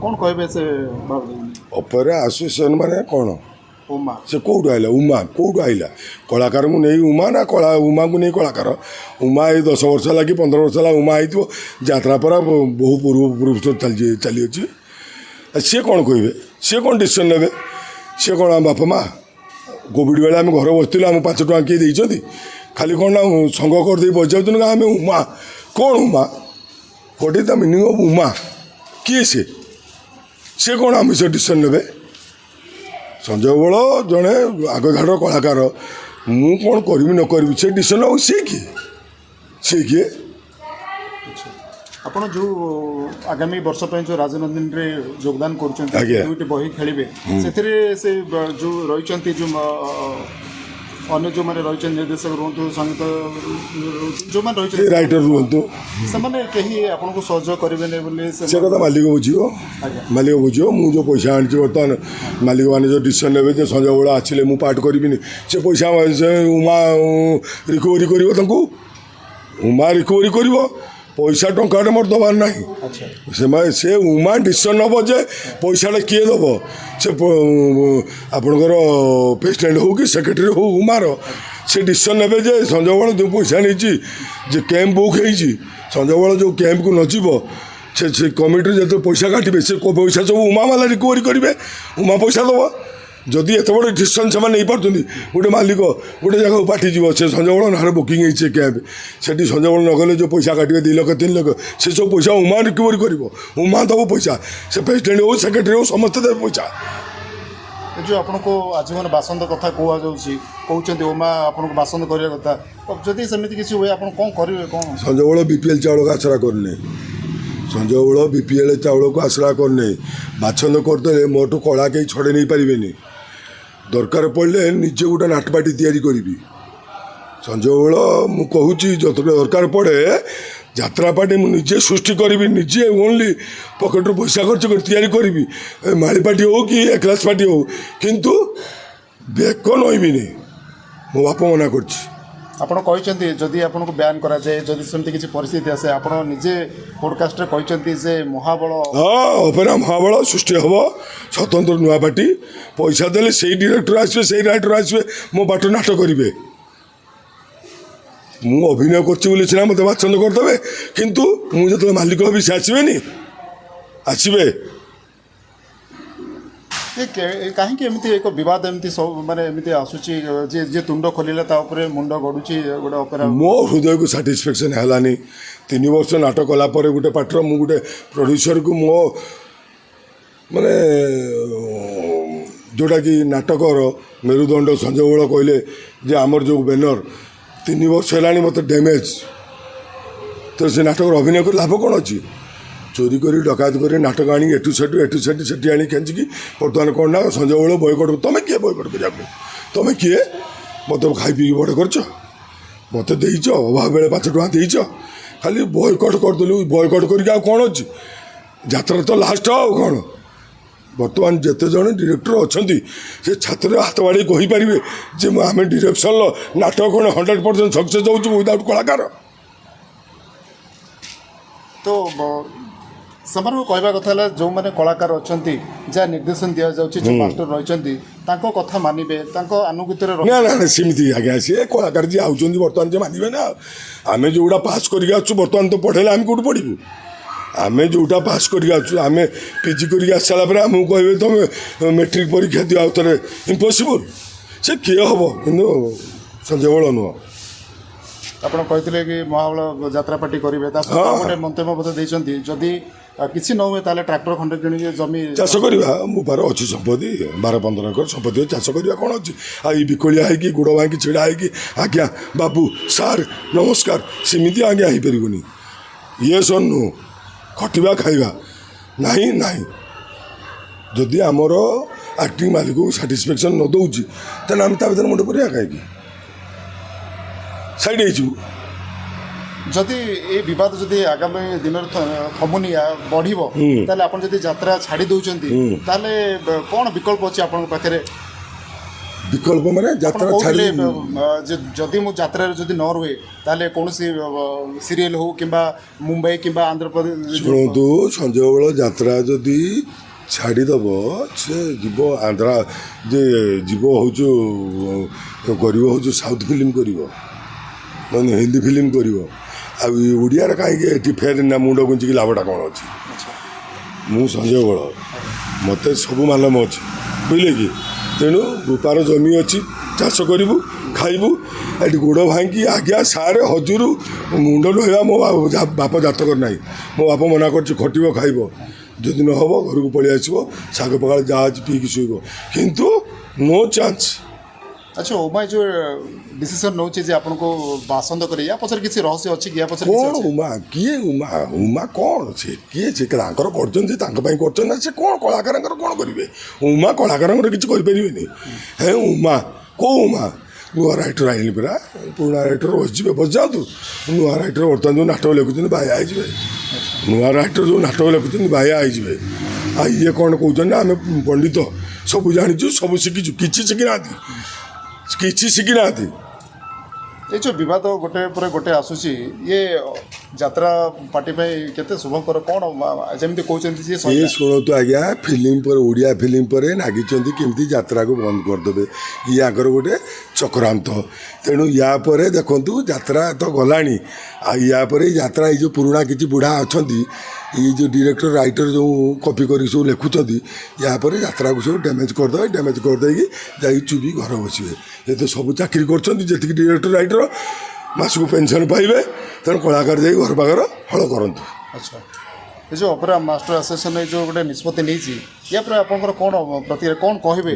कौन कहबे से बाबू ଅପେରା ଆସୋସିଏସନ୍ ମାନେ କ'ଣ उमा ସେ କେଉଁଠୁ ଆଇଲା ଉମା କେଉଁଠୁ ଆଇଲା କଳାକାରଙ୍କୁ ନେଇ ଉମା ନା ଉମାଙ୍କୁ ନେଇ କଳାକାର ଉମା ଏଇ 10 ବର୍ଷ ହେଲା କି 15 ବର୍ଷ ହେଲା ଉମା ହେଇଥିବ ଯାତ୍ରା ପରା ବହୁ ପୂର୍ବ ଚାଲିଅଛି ସିଏ କ'ଣ କହିବେ ସିଏ କ'ଣ ଡିସିସନ୍ ନେବେ ସିଏ କ'ଣ ଆମ ବାପା ମା' କୋଭିଡ଼ ବେଳେ ଆମେ ଘରେ ବସିଥିଲୁ ଆମକୁ 5 ଟଙ୍କା କିଏ ଦେଇଛନ୍ତି ଖାଲି କ'ଣ ନା ସଂଘ କରିଦେଇ ବସିଯାଉଛନ୍ତି ନା ଆମେ ଉମା କ'ଣ ଉମା ଗୋଟେ ତା ମିନିଂ ଅଫ୍ ଉମା କିଏ ସିଏ କ'ଣ ଆମେ ସେ ଡିସିସନ୍ ନେବେ ସଞ୍ଜୟ ବଳ ଜଣେ ଆଗଧାଡ଼ିର କଳାକାର ମୁଁ କ'ଣ କରିବି ନ କରିବି ସେ ଡିସିସନ୍ ଆଉ ସିଏ କିଏ ଆପଣ ଯେଉଁ ଆଗାମୀ ବର୍ଷ ପାଇଁ ଯେଉଁ ରାଜନନ୍ଦିନୀରେ ଯୋଗଦାନ କରୁଛନ୍ତି ଦୁଇଟି ବହି ଖେଳିବେ ସେଥିରେ ସେ ଯେଉଁ ରହିଛନ୍ତି ଯେଉଁ ଅନ୍ୟ ଯେଉଁମାନେ ରହିଛନ୍ତି ନିର୍ଦ୍ଦେଶକ ରୁହନ୍ତୁ ସଙ୍ଗୀତ ଯେଉଁମାନେ ରହିଛନ୍ତି ରାଇଟର ରୁହନ୍ତୁ ସେମାନେ କେହି ଆପଣଙ୍କୁ ସହଯୋଗ କରିବେନି ବୋଲି ସେ କଥା ମାଲିକ ବୁଝିବ ମୁଁ ଯେଉଁ ପଇସା ଆଣିଛି ବର୍ତ୍ତମାନ ମାଲିକମାନେ ଯେଉଁ ଡିସିସନ୍ ନେବେ ଯେ ସଞ୍ଜୟ ବଳ ଆସିଲେ ମୁଁ ପାର୍ଟ କରିବିନି ସେ ପଇସା ଉମା ରିକଭରି କରିବ ତାଙ୍କୁ ଉମା ରିକଭରି କରିବ ପଇସା ଟଙ୍କାଟେ ମୋର ଦେବାର ନାହିଁ ସେ ଉମା ଡିସିସନ୍ ନେବ ଯେ ପଇସାଟା କିଏ ଦେବ ସେ ଆପଣଙ୍କର ପ୍ରେସିଡେଣ୍ଟ ହେଉ କି ସେକ୍ରେଟାରୀ ହେଉ ଉମାର ସେ ଡିସିସନ୍ ନେବେ ଯେ ସଞ୍ଜୟ ବଳ ଯେଉଁ ପଇସା ନେଇଛି ଯେ କ୍ୟାମ୍ପ ବୁକ୍ ହେଇଛି ସଞ୍ଜୟ ବଳ ଯେଉଁ କ୍ୟାମ୍ପକୁ ନଯିବ ସେ କମିଟିରେ ଯେତେବେଳେ ପଇସା କାଟିବେ ସେ ପଇସା ସବୁ ଉମା ବାଲା ରିକଭରି କରିବେ ଉମା ପଇସା ଦେବ ଯଦି ଏତେ ବଡ଼ ଡିସିସନ୍ ସେମାନେ ନେଇପାରୁଛନ୍ତି ଗୋଟେ ମାଲିକ ଗୋଟେ ଜାଗାକୁ ପାଠିଯିବ ସେ ସଞ୍ଜୟ ବଳ ନାଁରେ ବୁକିଂ ହେଇଛି କ୍ୟାବ୍ ସେଠି ସଞ୍ଜୟ ବଳ ନଗଲେ ଯେଉଁ ପଇସା କାଟିବେ 2 ଲକ୍ଷ 3 ଲକ୍ଷ ସେ ସବୁ ପଇସା ଉମା ରିକଭରି କରିବ ଉମା ଦେବ ପଇସା ସେ ପ୍ରେସିଡେଣ୍ଟ ହେଉ ସେକ୍ରେଟାରୀ ହେଉ ସମସ୍ତେ ଦେବେ ପଇସା ଏ ଯେଉଁ ଆପଣଙ୍କୁ ଆଜୀବନ ବାସନ୍ଦ କଥା କୁହାଯାଉଛି କହୁଛନ୍ତି ଉମା ଆପଣଙ୍କୁ ବାସନ୍ଦ କରିବା କଥା ଯଦି ସେମିତି କିଛି ହୁଏ ଆପଣ କ'ଣ କରିବେ କ'ଣ ସଞ୍ଜୟ ବଳ BPL ଚାଉଳକୁ ଆଶ୍ରା କରିନି ସଞ୍ଜୟ ବଳ BPL ଚାଉଳକୁ ଆଶ୍ରା କରିନି ବାଛନ୍ଦ କରିଦେଲେ ମୋଠୁ କଳା କେହି ଛଡ଼େଇ ନେଇପାରିବେନି ଦରକାର ପଡ଼ିଲେ ନିଜେ ଗୋଟେ ନାଟପାଟି ତିଆରି କରିବି ସଞ୍ଜୟ ବଳ ମୁଁ କହୁଛି ଯେତେବେଳେ ଦରକାର ପଡ଼େ ଯାତ୍ରାପାଟି ମୁଁ ନିଜେ ସୃଷ୍ଟି କରିବି ନିଜେ ଓନ୍ଲି ପକେଟରୁ ପଇସା ଖର୍ଚ୍ଚ କରି ତିଆରି କରିବି ମାଳିପାଟି ହେଉ କି ଏକ୍ଲାସ୍ ପାର୍ଟି ହେଉ କିନ୍ତୁ ବେକ ନଇବିନି ମୋ ବାପ ମନା କରିଛି ଆପଣ କହିଛନ୍ତି ଯଦି ଆପଣଙ୍କୁ ବ୍ୟାନ୍ କରାଯାଏ ଯଦି ସେମିତି କିଛି ପରିସ୍ଥିତି ଆସେ ଆପଣ ନିଜେ ପଡ଼କାଷ୍ଟରେ କହିଛନ୍ତି ଯେ ମହାବଳ ଅପେରା ମହାବଳ ସୃଷ୍ଟି ହେବ ସ୍ୱତନ୍ତ୍ର ନୂଆ ପାର୍ଟି ପଇସା ଦେଲେ ସେଇ ଡିରେକ୍ଟର ଆସିବେ ସେଇ ରାଇଟର ଆସିବେ ମୋ ପାଠ ନାଟ କରିବେ ମୁଁ ଅଭିନୟ କରୁଛି ବୋଲି ସିନା ମୋତେ ବାଛନ୍ଦ କରିଦେବେ କିନ୍ତୁ ମୁଁ ଯେତେବେଳେ ମାଲିକ ହେବି ସେ ଆସିବେ କାହିଁକି ଏମିତି ଏକ ବିବାଦ ଏମିତି ସବୁ ମାନେ ଏମିତି ଆସୁଛି ଯିଏ ତୁଣ୍ଡ ଖୋଲିଲା ତା ଉପରେ ମୁଣ୍ଡ ଗଡ଼ୁଛି ଗୋଟେ ଅପେରା ମୋ ହୃଦୟକୁ ସାଟିସ୍ଫ୍ୟାକ୍ସନ୍ ହେଲାନି 3 ବର୍ଷ ନାଟ କଲା ପରେ ଗୋଟେ ପାଠର ମୁଁ ଗୋଟେ ପ୍ରଡ୍ୟୁସରକୁ ମୋ ମାନେ ଯେଉଁଟାକି ନାଟକର ମେରୁଦଣ୍ଡ ସଞ୍ଜୟ ବଳ କହିଲେ ଯେ ଆମର ଯେଉଁ ବ୍ୟାନର 3 ବର୍ଷ ହେଲାଣି ମୋତେ ଡ୍ୟାମେଜ୍ ତ ସେ ନାଟକର ଅଭିନୟ କରି ଲାଭ କ'ଣ ଅଛି ଚୋରି କରି ଡକାୟତ କରି ନାଟକ ଆଣି ଏଠୁ ସେଠି ଆଣି ଖେଞ୍ଚିକି ବର୍ତ୍ତମାନ କ'ଣ ନା ସଞ୍ଜୟ ବଳ ବୟକଟ୍ ତମେ କିଏ ବୟକଟ୍ କରିବାକୁ ତମେ କିଏ ମୋତେ ଖାଇ ପିଇକି ବଡ଼ କରିଛ ମୋତେ ଦେଇଛ ଅଭାବ ବେଳେ 5 ଟଙ୍କା ଦେଇଛ ଖାଲି ବୟକଟ୍ କରିଦେଲୁ ବୟକଟ୍ କରିକି ଆଉ କ'ଣ ଅଛି ଯାତ୍ରା ତ ଲାଷ୍ଟ ଆଉ କ'ଣ ବର୍ତ୍ତମାନ ଯେତେ ଜଣ ଡିରେକ୍ଟର ଅଛନ୍ତି ସେ ଛାତ୍ରରେ ହାତ ବାଡ଼େଇ କହିପାରିବେ ଯେ ଆମେ ଡିରେକ୍ସନ୍ର ନାଟକ କ'ଣ 100% ସକ୍ସେସ୍ ହେଉଛୁ ୱିଦାଉଟ୍ କଳାକାର ତ ସେମାନଙ୍କୁ କହିବା କଥା ହେଲା ଯେଉଁମାନେ କଳାକାର ଅଛନ୍ତି ଯାହା ନିର୍ଦ୍ଦେଶନ ଦିଆଯାଉଛି ଯେଉଁ ମାଷ୍ଟର ରହିଛନ୍ତି ତାଙ୍କ କଥା ମାନିବେ ତାଙ୍କ ଆନୁଗତ୍ୟରେ ନା ସେମିତି ଆଜ୍ଞା ସିଏ କଳାକାର ଯିଏ ଆଉଛନ୍ତି ବର୍ତ୍ତମାନ ଯେ ମାନିବେ ନା ଆମେ ଯେଉଁଟା ପାସ୍ କରିକି ଆସୁଛୁ ବର୍ତ୍ତମାନ ତ ପଢ଼େଇଲେ ଆମେ କେଉଁଠି ପଢ଼ିବୁ ଆମେ ଯେଉଁଟା ପାସ୍ କରିକି ଆସୁଛୁ ଆମେ PG କରିକି ଆସି ସାରିଲା ପରେ ଆମକୁ କହିବେ ତୁମେ ମେଟ୍ରିକ୍ ପରୀକ୍ଷା ଦିଅ ଆଉ ଥରେ ଇମ୍ପସିବୁଲ୍ ସେ କିଏ ହେବ କିନ୍ତୁ ସଞ୍ଜୟ ବଳ ନୁହଁ ଆପଣ କହିଥିଲେ କି ମହାବଳ ଯାତ୍ରାପାଟି କରିବେ ତା ସହିତ ଗୋଟେ ମନ୍ତବ୍ୟ ମଧ୍ୟ ଦେଇଛନ୍ତି ଯଦି କିଛି ନ ହୁଏ ତାହେଲେ ଟ୍ରାକ୍ଟର ଖଣ୍ଡେ କିଣିକି ଜମି ଚାଷ କରିବା ମୋ ପାଖରେ ଅଛି ସମ୍ପତ୍ତି 12-15 ଏକର ସମ୍ପତ୍ତି ଚାଷ କରିବା କ'ଣ ଅଛି ଆଉ ଏଇ ବିକଳିଆ ହେଇକି ଗୋଡ଼ ଭାଙ୍ଗି ଛିଡ଼ା ହେଇକି ଆଜ୍ଞା ବାବୁ ସାର୍ ନମସ୍କାର ସେମିତି ଆଜ୍ଞା ହେଇପାରିବନି ୟେସ୍ ଅର୍ ନୋ ଖଟିବା ଖାଇବା ନାହିଁ ଯଦି ଆମର ଆକ୍ଟିଂ ମାଲିକକୁ ସାଟିସ୍ଫ୍ୟାକ୍ସନ୍ ନ ଦେଉଛି ତାହେଲେ ଆମେ ତା ଭିତରେ ମୁଣ୍ଡ କରିବା କାହିଁକି ସାଇଡ୍ ହେଇଯିବୁ ଯଦି এই ବିବାଦ ଯଦି ଆଗାମୀ ଦିନରେ ଥମୁନି ବଢ଼ିବ ତାହେଲେ ଆପଣ ଯଦି ଯାତ୍ରା ଛାଡ଼ି ଦେଉଛନ୍ତି ତାହେଲେ କ'ଣ ବିକଳ୍ପ ଅଛି ଆପଣଙ୍କ ପାଖରେ ବିକଳ୍ପ ମାନେ ଆପଣ ଯାତ୍ରା କହୁଥିଲେ ଛାଡ଼ି ଯେ ଯଦି ମୁଁ ଯାତ୍ରାରେ ଯଦି ନ ରୁହେ ତାହେଲେ କୌଣସି ସିରିଏଲ୍ ହଉ କିମ୍ବା ମୁମ୍ବାଇ କିମ୍ବା ଆନ୍ଧ୍ରପ୍ରଦେଶ ଶୁଣନ୍ତୁ ସଞ୍ଜୟ ବେଳ ଯାତ୍ରା ଯଦି ଛାଡ଼ିଦେବ ସେ ଯିବ ଆନ୍ଧ୍ରା ଯେ ଯିବ ହେଉଛୁ କରିବ ହେଉଛୁ ସାଉଥ୍ ଫିଲ୍ମ କରିବ ମାନେ ହିନ୍ଦୀ ଫିଲ୍ମ କରିବ ଆଉ ଏ ଓଡ଼ିଆରେ କାହିଁକି ଏଠି ଫେର ନା ମୁଣ୍ଡ ଗୁଞ୍ଚିକି ଲାଭଟା କ'ଣ ଅଛି। ମୁଁ ସଞ୍ଜୟ ବଳ ମୋତେ ସବୁ ମାଲମ ଅଛି ବୁଝିଲେ କି ତେଣୁ ବେପାର ଜମି ଅଛି ଚାଷ କରିବୁ ଖାଇବୁ ଏଠି ଗୋଡ଼ ଭାଙ୍ଗି ଆଜ୍ଞା ସାରେ ହଜୁରୁ ମୁଣ୍ଡ ନୁହେବା ମୋ ବାପ ଜାତକର ନାହିଁ ମୋ ବାପ ମନା କରୁଛି ଖଟିବ ଖାଇବ ଯଦି ନ ହେବ ଘରକୁ ପଳେଇ ଆସିବ ଶାଗ ପଖାଳ ଯାହା ଅଛି ପିଇକି ଶୋଇବ କିନ୍ତୁ ନୋ ଚାନ୍ସ। ଆଚ୍ଛା ଉମା ଯେଉଁ ଡିସିସନ୍ ନେଉଛି ଯେ ଆପଣଙ୍କୁ ବାସନ୍ଦ କରି ୟା ପଛରେ କିଛି ରହସ୍ୟ ଅଛି କି ୟା ପଛରେ କିଛି କ'ଣ ଅଛି? ଉମା କିଏ ଉମା ଉମା କ'ଣ ସେ କିଏ ସେ ତାଙ୍କର କରୁଛନ୍ତି ତାଙ୍କ ପାଇଁ କରୁଛନ୍ତି ନା ସେ କ'ଣ କଳାକାରଙ୍କର କ'ଣ କରିବେ ଉମା କଳାକାରଙ୍କର କିଛି କରିପାରିବେନି ହେ ଉମା କେଉଁ ଉମା ନୂଆ ରାଇଟର ଆଣିଲି ପରା ପୁରୁଣା ରାଇଟର ବସିଯିବେ ବସିଯାଆନ୍ତୁ ନୂଆ ରାଇଟର ବର୍ତ୍ତମାନ ଯେଉଁ ନାଟକ ଲେଖୁଛନ୍ତି ବାୟା ହେଇଯିବେ ନୂଆ ରାଇଟର ଯେଉଁ ନାଟକ ଲେଖୁଛନ୍ତି ବାୟା ହେଇଯିବେ ଆଉ ଇଏ କ'ଣ କହୁଛନ୍ତି ନା ଆମେ ପଣ୍ଡିତ ସବୁ ଜାଣିଛୁ ସବୁ ଶିଖିଛୁ କିଛି ଶିଖିନାହାନ୍ତି କିଛି ଶିଖିନାହାନ୍ତି। ଏ ଯେଉଁ ବିବାଦ ଗୋଟେ ପରେ ଗୋଟେ ଆସୁଛି ଇଏ ଯାତ୍ରା ପାର୍ଟି ପାଇଁ କେତେ ଶୁଭଙ୍କର କ'ଣ ଯେମିତି କହୁଛନ୍ତି ଯେ ଇଏ ଶୁଣନ୍ତୁ ଆଜ୍ଞା ଫିଲ୍ମ ପରେ ଓଡ଼ିଆ ଫିଲ୍ମ ପରେ ନାଗିଛନ୍ତି କେମିତି ଯାତ୍ରାକୁ ବନ୍ଦ କରିଦେବେ ଇଏ ଆଗର ଗୋଟେ ଚକ୍ରାନ୍ତ ତେଣୁ ୟା ପରେ ଦେଖନ୍ତୁ ଯାତ୍ରା ତ ଗଲାଣି ଆଉ ୟା ପରେ ଯାତ୍ରା ଏଇ ଯେଉଁ ପୁରୁଣା କିଛି ବୁଢ଼ା ଅଛନ୍ତି ଏଇ ଯେଉଁ ଡିରେକ୍ଟର ରାଇଟର ଯେଉଁ କପି କରିକି ସବୁ ଲେଖୁଛନ୍ତି ୟା ପରେ ଯାତ୍ରାକୁ ସବୁ ଡ୍ୟାମେଜ୍ କରିଦେବେ ଡ୍ୟାମେଜ୍ କରିଦେଇକି ଯାଇକି ଚୁପି ଘର ବସିବେ ଏ ତ ସବୁ ଚାକିରି କରୁଛନ୍ତି ଯେତିକି ଡିରେକ୍ଟର ରାଇଟର ମାସକୁ ପେନସନ୍ ପାଇବେ ତେଣୁ କଳାକାର ଯାଇ ଘର ପାଖର ହଳ କରନ୍ତୁ। ଆଚ୍ଛା ଏ ଯେଉଁ ଅପେରା ମାଷ୍ଟର ଆସୋସିଏସନ୍ ଏ ଯେଉଁ ଗୋଟେ ନିଷ୍ପତ୍ତି ନେଇଛି ୟା ପରେ ଆପଣଙ୍କର କ'ଣ ପ୍ରତିକ୍ରିୟା କ'ଣ କହିବେ?